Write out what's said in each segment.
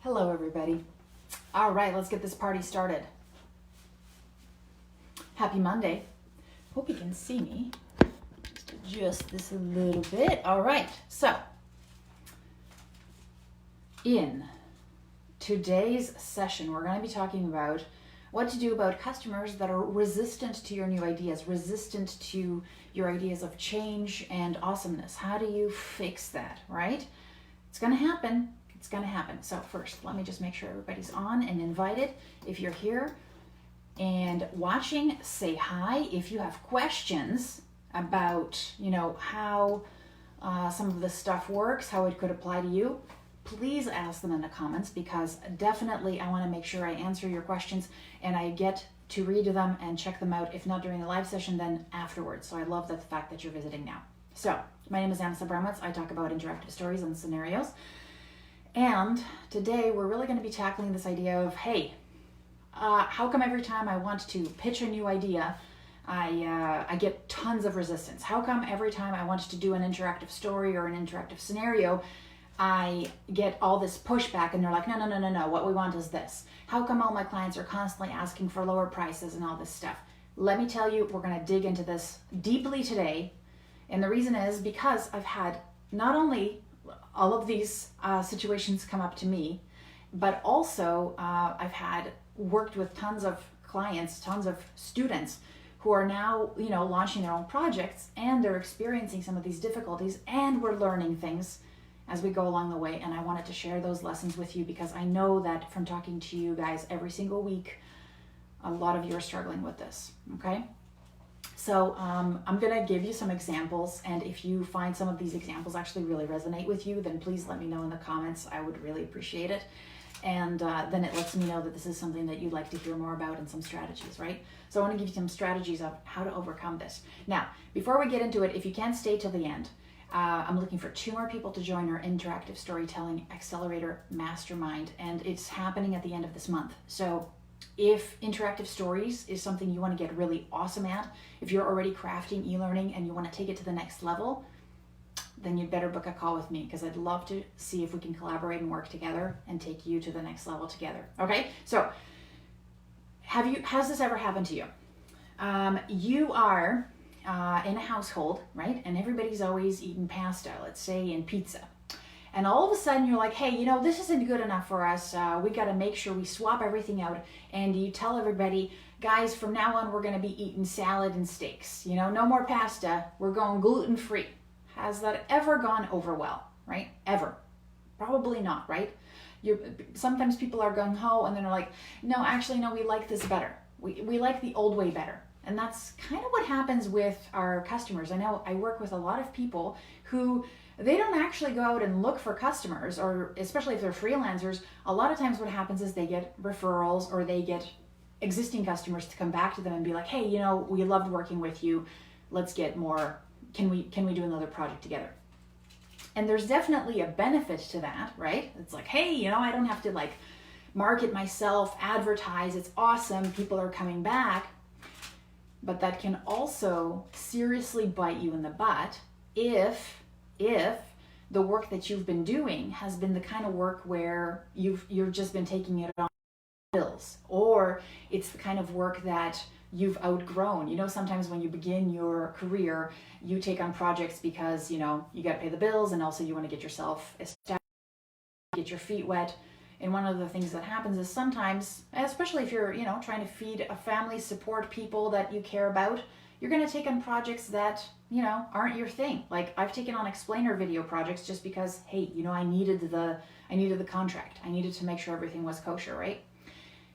Hello, everybody. All right, let's get this party started. Happy Monday. Hope you can see me. Just adjust this a little bit. All right, so in today's session, we're going to be talking about what to do about customers that are resistant to your new ideas, resistant to your ideas of change and awesomeness. How do you fix that, right? It's going to happen. It's going to happen. So first, let me just make sure everybody's on and invited. If you're here and watching, say hi. If you have questions about, how some of this stuff works, how it could apply to you, please ask them in the comments, because definitely I want to make sure I answer your questions and I get to read them and check them out, if not during the live session, then afterwards. So I love the fact that you're visiting now. So my name is Anna Sabramowitz. I talk about interactive stories and scenarios. And today we're really going to be tackling this idea of, hey, how come every time I want to pitch a new idea, I get tons of resistance? How come every time I want to do an interactive story or an interactive scenario, I get all this pushback and they're like, no, what we want is this? How come all my clients are constantly asking for lower prices and all this stuff? Let me tell you, we're going to dig into this deeply today. And the reason is because I've had not only all of these situations come up to me, but also I've worked with tons of clients, tons of students who are now, launching their own projects, and they're experiencing some of these difficulties, and we're learning things as we go along the way. And I wanted to share those lessons with you because I know that from talking to you guys every single week, a lot of you are struggling with this, okay? So I'm going to give you some examples, and if you find some of these examples actually really resonate with you, then please let me know in the comments. I would really appreciate it. And then it lets me know that this is something that you'd like to hear more about, and some strategies, right? So I want to give you some strategies of how to overcome this. Now, before we get into it, if you can stay till the end, I'm looking for 2 more people to join our Interactive Storytelling Accelerator Mastermind, and it's happening at the end of this month. So if interactive stories is something you want to get really awesome at, if you're already crafting e-learning and you want to take it to the next level, then you'd better book a call with me, because I'd love to see if we can collaborate and work together and take you to the next level together. Okay, so has this ever happened to you? You are in a household, right? And everybody's always eating pasta, let's say, and pizza. And all of a sudden you're like, hey, this isn't good enough for us. We got to make sure we swap everything out. And you tell everybody, guys, from now on, we're going to be eating salad and steaks. No more pasta. We're going gluten-free. Has that ever gone over well, right? Ever? Probably not, right? Sometimes people are gung-ho and then they're like, no, actually, no, we like this better. We like the old way better. And that's kind of what happens with our customers. I know I work with a lot of people who they don't actually go out and look for customers, or especially if they're freelancers. A lot of times what happens is they get referrals, or they get existing customers to come back to them and be like, hey, we loved working with you. Let's get more. Can we do another project together? And there's definitely a benefit to that, right? It's like, hey, I don't have to market myself, advertise. It's awesome. People are coming back. But that can also seriously bite you in the butt if the work that you've been doing has been the kind of work where you've just been taking it on bills, or it's the kind of work that you've outgrown. Sometimes when you begin your career, you take on projects because, you got to pay the bills, and also you want to get yourself established, get your feet wet. And one of the things that happens is sometimes, especially if you're, trying to feed a family, support people that you care about, you're going to take on projects that, aren't your thing. Like, I've taken on explainer video projects just because, hey, I needed the contract. I needed to make sure everything was kosher, right?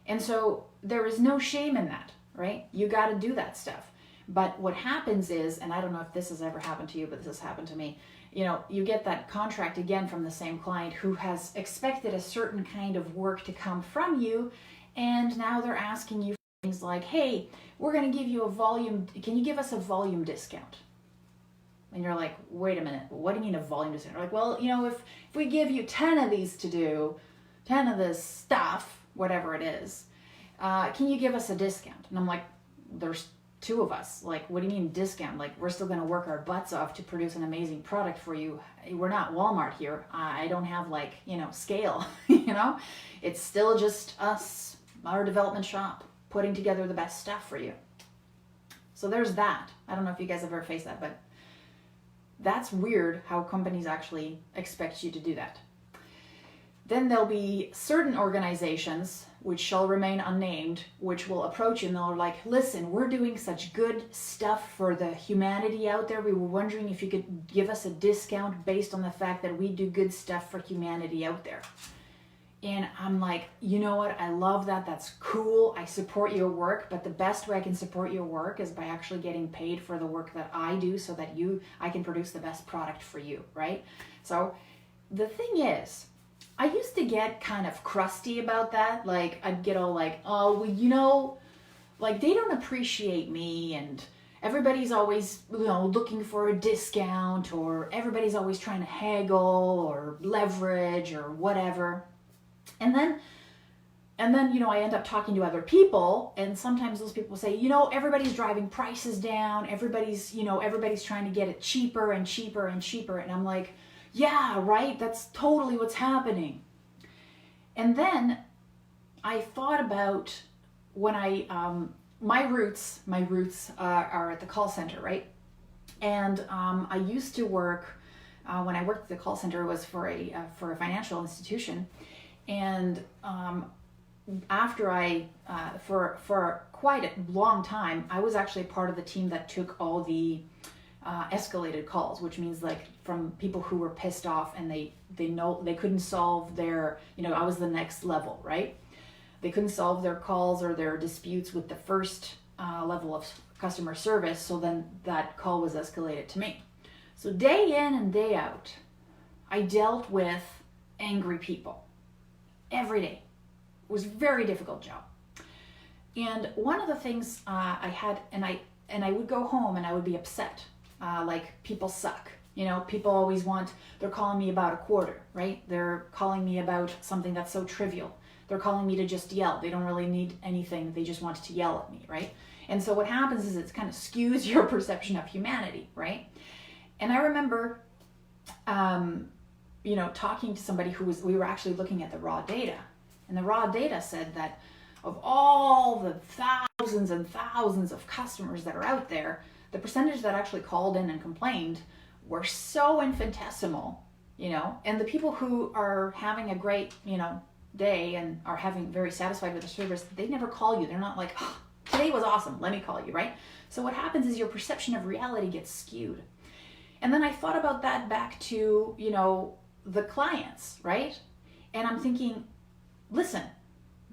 And so there is no shame in that, right? You got to do that stuff. But what happens is, and I don't know if this has ever happened to you, but this has happened to me, you get that contract again from the same client who has expected a certain kind of work to come from you, and now they're asking you things like, hey, we're going to give you can you give us a volume discount? And you're like, wait a minute, what do you mean a volume discount? They're like, well, if we give you 10 of these to do, 10 of this stuff, whatever it is, can you give us a discount? And I'm like, there's 2 of us. Like, what do you mean discount? Like, we're still going to work our butts off to produce an amazing product for you. We're not Walmart here. I don't have scale. you know? It's still just us, our development shop, putting together the best stuff for you. So there's that. I don't know if you guys have ever faced that, but that's weird how companies actually expect you to do that. Then there'll be certain organizations, which shall remain unnamed, which will approach you and they'll like, listen, we're doing such good stuff for the humanity out there. We were wondering if you could give us a discount based on the fact that we do good stuff for humanity out there. And I'm like, you know what? I love that. That's cool. I support your work, but the best way I can support your work is by actually getting paid for the work that I do so that I can produce the best product for you, right? So the thing is, I used to get kind of crusty about that. Like, I'd get all like, oh, well, you know, like they don't appreciate me and everybody's always, you know, looking for a discount or everybody's always trying to haggle or leverage or whatever. And then, you know, I end up talking to other people and sometimes those people say, you know, everybody's driving prices down. Everybody's trying to get it cheaper and cheaper and cheaper. And I'm like, yeah, right. That's totally what's happening. And then I thought about when my roots are at the call center, right? And I used to work, when I worked at the call center, it was for a financial institution. And after for quite a long time, I was actually part of the team that took all the escalated calls, which means like from people who were pissed off and they couldn't solve their, you know, I was the next level, right? They couldn't solve their calls or their disputes with the first level of customer service, so then that call was escalated to me. So day in and day out, I dealt with angry people every day. It was a very difficult job. And one of the things I had, and I would go home and I would be upset. Like, people suck. You know, people always they're calling me about a quarter, right? They're calling me about something that's so trivial. They're calling me to just yell. They don't really need anything. They just want to yell at me, right? And so what happens is it kind of skews your perception of humanity, right? And I remember, you know, talking to somebody we were actually looking at the raw data. And the raw data said that of all the thousands and thousands of customers that are out there, the percentage that actually called in and complained were so infinitesimal, you know, and the people who are having a great, you know, day and are very satisfied with the service, they never call you. They're not like, oh, today was awesome, let me call you, right? So what happens is your perception of reality gets skewed. And then I thought about that back to, you know, the clients, right? And I'm thinking, listen,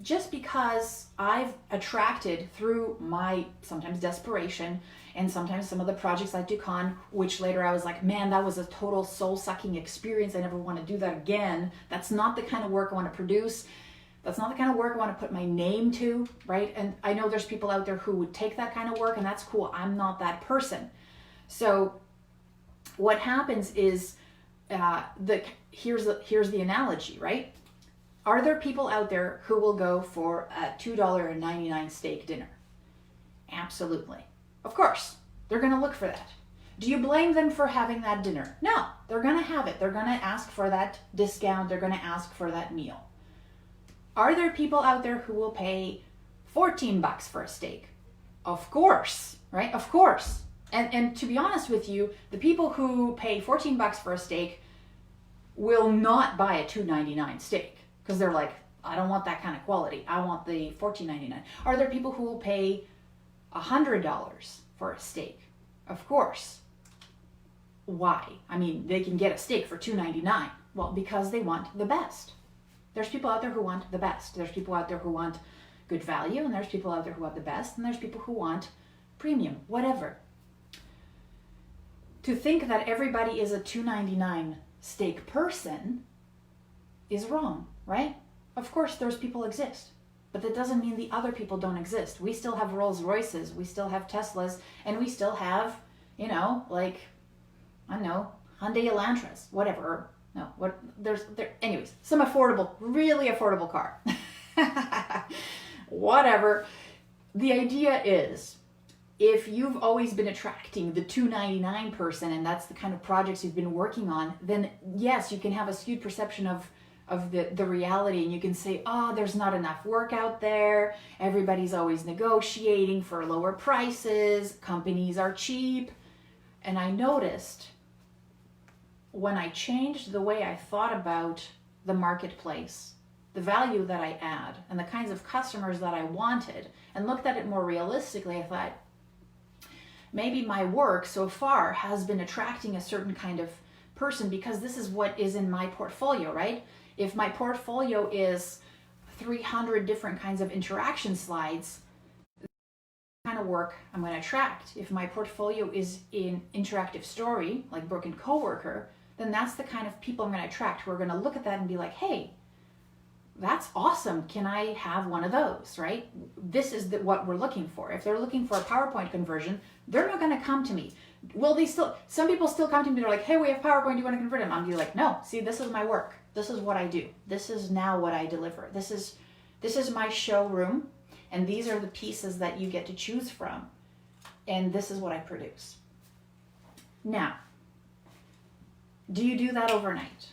just because I've attracted through my sometimes desperation and sometimes some of the projects I took on, which later I was like, man, that was a total soul-sucking experience. I never want to do that again. That's not the kind of work I want to produce. That's not the kind of work I want to put my name to, right? And I know there's people out there who would take that kind of work, and that's cool. I'm not that person. So what happens is, here's the analogy, right? Are there people out there who will go for a $2.99 steak dinner? Absolutely. Of course, they're going to look for that. Do you blame them for having that dinner? No, they're going to have it. They're going to ask for that discount. They're going to ask for that meal. Are there people out there who will pay $14 for a steak? Of course, right? Of course. And to be honest with you, the people who pay $14 for a steak will not buy a $2.99 steak. Because they're like, I don't want that kind of quality. I want the $14.99. Are there people who will pay $100 for a steak? Of course. Why? I mean, they can get a steak for $2.99. Well, because they want the best. There's people out there who want the best. There's people out there who want good value, and there's people out there who want the best, and there's people who want premium, whatever. To think that everybody is a $2.99 steak person is wrong. Right? Of course, those people exist, but that doesn't mean the other people don't exist. We still have Rolls Royces, we still have Teslas, and we still have, you know, like, I don't know, Hyundai Elantras, whatever. No, anyways, some really affordable car. Whatever. The idea is, if you've always been attracting the $2.99 person, and that's the kind of projects you've been working on, then yes, you can have a skewed perception of of the reality, and you can say, oh, there's not enough work out there, everybody's always negotiating for lower prices, companies are cheap. And I noticed when I changed the way I thought about the marketplace, the value that I add, and the kinds of customers that I wanted, and looked at it more realistically, I thought, maybe my work so far has been attracting a certain kind of person because this is what is in my portfolio, right? If my portfolio is 300 different kinds of interaction slides, the kind of work I'm going to attract. If my portfolio is in interactive story, like Broken Coworker, then that's the kind of people I'm going to attract who are going to look at that and be like, hey, that's awesome. Can I have one of those, right? This is what we're looking for. If they're looking for a PowerPoint conversion, they're not going to come to me. Will they still, some people still come to me, they're like, hey, we have PowerPoint, do you want to convert them? I'm be like, no, see, this is my work. This is what I do. This is now what I deliver. This is my showroom, and these are the pieces that you get to choose from. And this is what I produce. Now, do you do that overnight?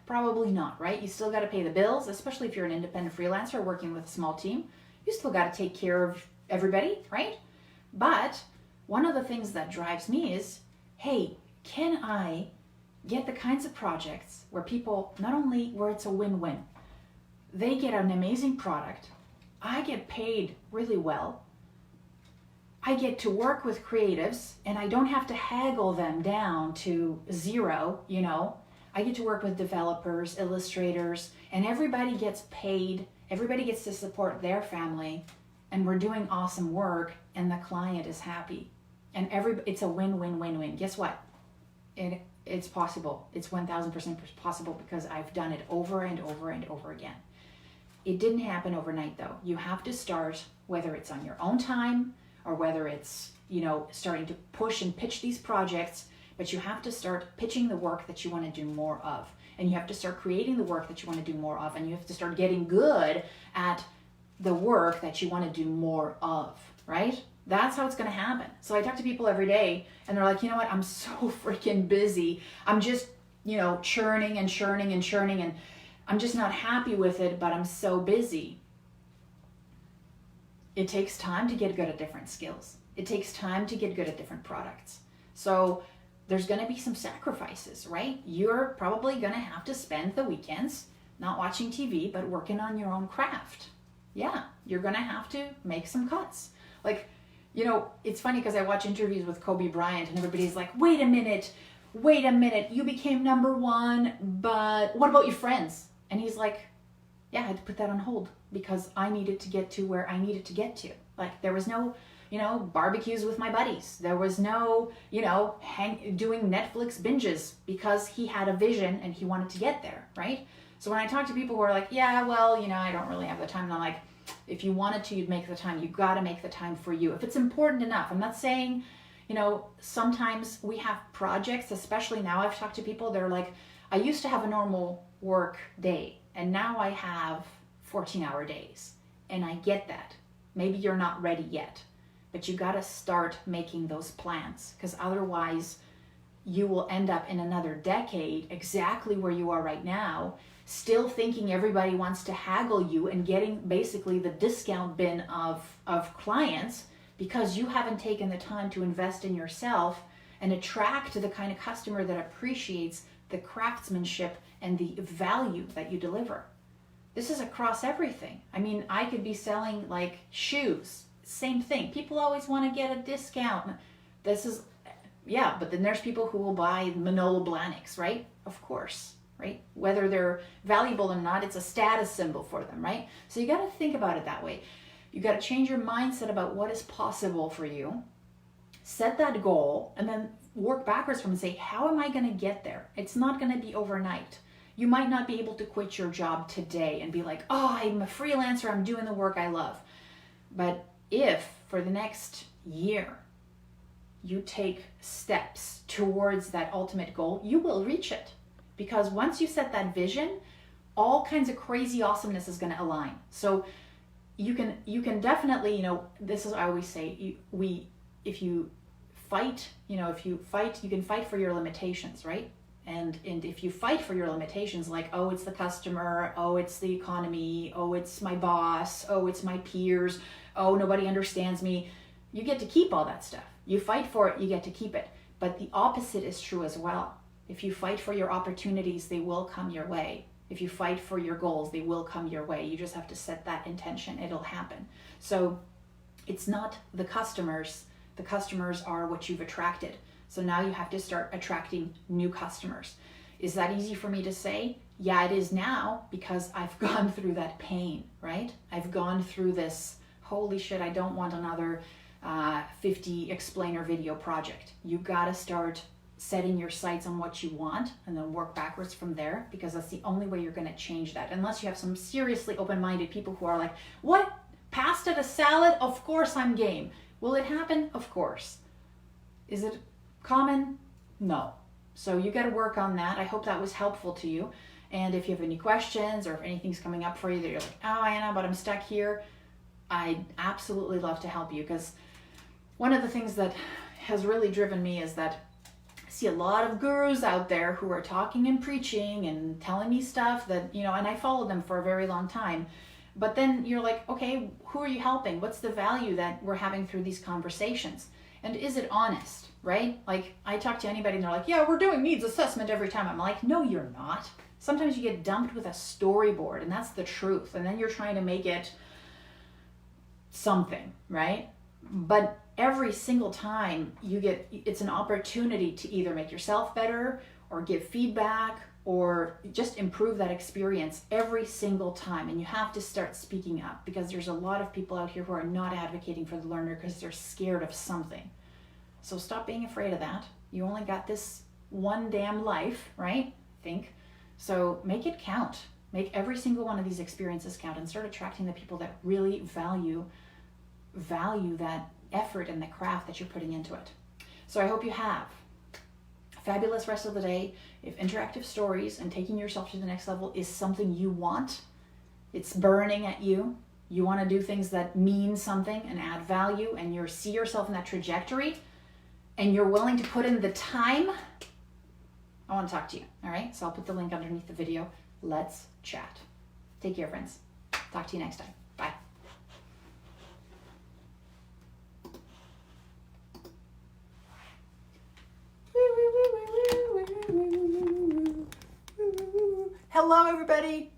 Probably not, right? You still got to pay the bills, especially if you're an independent freelancer working with a small team. You still got to take care of everybody, right? But one of the things that drives me is, hey, can I get the kinds of projects where people, not only where it's a win-win, they get an amazing product, I get paid really well, I get to work with creatives, and I don't have to haggle them down to zero, I get to work with developers, illustrators, and everybody gets paid, everybody gets to support their family, and we're doing awesome work, and the client is happy. And it's a win-win-win-win. Guess what? It's possible. It's 1000% possible because I've done it over and over and over again. It didn't happen overnight though. You have to start, whether it's on your own time or whether it's, starting to push and pitch these projects, but you have to start pitching the work that you want to do more of. And you have to start creating the work that you want to do more of. And you have to start getting good at the work that you want to do more of, right? That's how it's going to happen. So I talk to people every day and they're like, you know what? I'm so freaking busy. I'm just, churning and churning and churning, and I'm just not happy with it, but I'm so busy. It takes time to get good at different skills. It takes time to get good at different products. So there's going to be some sacrifices, right? You're probably going to have to spend the weekends not watching TV, but working on your own craft. Yeah, you're going to have to make some cuts. Like, it's funny because I watch interviews with Kobe Bryant and everybody's like, wait a minute, you became number one, but what about your friends? And he's like, yeah, I had to put that on hold because I needed to get to where I needed to get to. Like, there was no, barbecues with my buddies. There was no, doing Netflix binges because he had a vision and he wanted to get there, right? So when I talk to people who are like, yeah, well, I don't really have the time, and I'm like, if you wanted to, you'd make the time. You got to make the time for you. If it's important enough. I'm not saying, sometimes we have projects, especially now I've talked to people, they're like, I used to have a normal work day and now I have 14-hour days. And I get that. Maybe you're not ready yet, but you got to start making those plans, because otherwise you will end up in another decade exactly where you are right now, still thinking everybody wants to haggle you and getting basically the discount bin of clients because you haven't taken the time to invest in yourself and attract the kind of customer that appreciates the craftsmanship and the value that you deliver. This is across everything. I mean, I could be selling like shoes, same thing. People always want to get a discount. But then there's people who will buy Manolo Blahniks, right? Of course. Right? Whether they're valuable or not, it's a status symbol for them, right? So you got to think about it that way. You got to change your mindset about what is possible for you. Set that goal and then work backwards from and say, how am I going to get there? It's not going to be overnight. You might not be able to quit your job today and be like, oh, I'm a freelancer, I'm doing the work I love. But if for the next year you take steps towards that ultimate goal, you will reach it. Because once you set that vision, all kinds of crazy awesomeness is going to align. So you can definitely, this is, I always say, if you fight, you can fight for your limitations, right? And if you fight for your limitations, like, oh, it's the customer, oh, it's the economy, oh, it's my boss, oh, it's my peers, oh, nobody understands me, you get to keep all that stuff. You fight for it, you get to keep it. But the opposite is true as well. If you fight for your opportunities, they will come your way. If you fight for your goals, they will come your way. You just have to set that intention. It'll happen. So it's not the customers. The customers are what you've attracted. So now you have to start attracting new customers. Is that easy for me to say? Yeah, it is now, because I've gone through that pain, right? I've gone through this, holy shit, I don't want another 50 explainer video project. You gotta start setting your sights on what you want and then work backwards from there, because that's the only way you're gonna change that. Unless you have some seriously open-minded people who are like, what? Pasta to salad? Of course I'm game. Will it happen? Of course. Is it common? No. So you got to work on that. I hope that was helpful to you. And if you have any questions or if anything's coming up for you that you're like, oh, Anna, but I'm stuck here, I'd absolutely love to help you, because one of the things that has really driven me is that I see a lot of gurus out there who are talking and preaching and telling me stuff that, and I followed them for a very long time. But then you're like, okay, who are you helping? What's the value that we're having through these conversations? And is it honest, right? Like, I talk to anybody and they're like, yeah, we're doing needs assessment every time. I'm like, no, you're not. Sometimes you get dumped with a storyboard, and that's the truth. And then you're trying to make it something, right? But every single time it's an opportunity to either make yourself better or give feedback or just improve that experience every single time. And you have to start speaking up, because there's a lot of people out here who are not advocating for the learner because they're scared of something. So stop being afraid of that. You only got this one damn life, right? So make it count. Make every single one of these experiences count, and start attracting the people that really value that effort and the craft that you're putting into it. So I hope you have a fabulous rest of the day. If interactive stories and taking yourself to the next level is something you want, it's burning at you, you want to do things that mean something and add value, and you see yourself in that trajectory, and you're willing to put in the time, I want to talk to you. All right, so I'll put the link underneath the video. Let's chat. Take care, friends. Talk to you next time. Bye. Hello, everybody.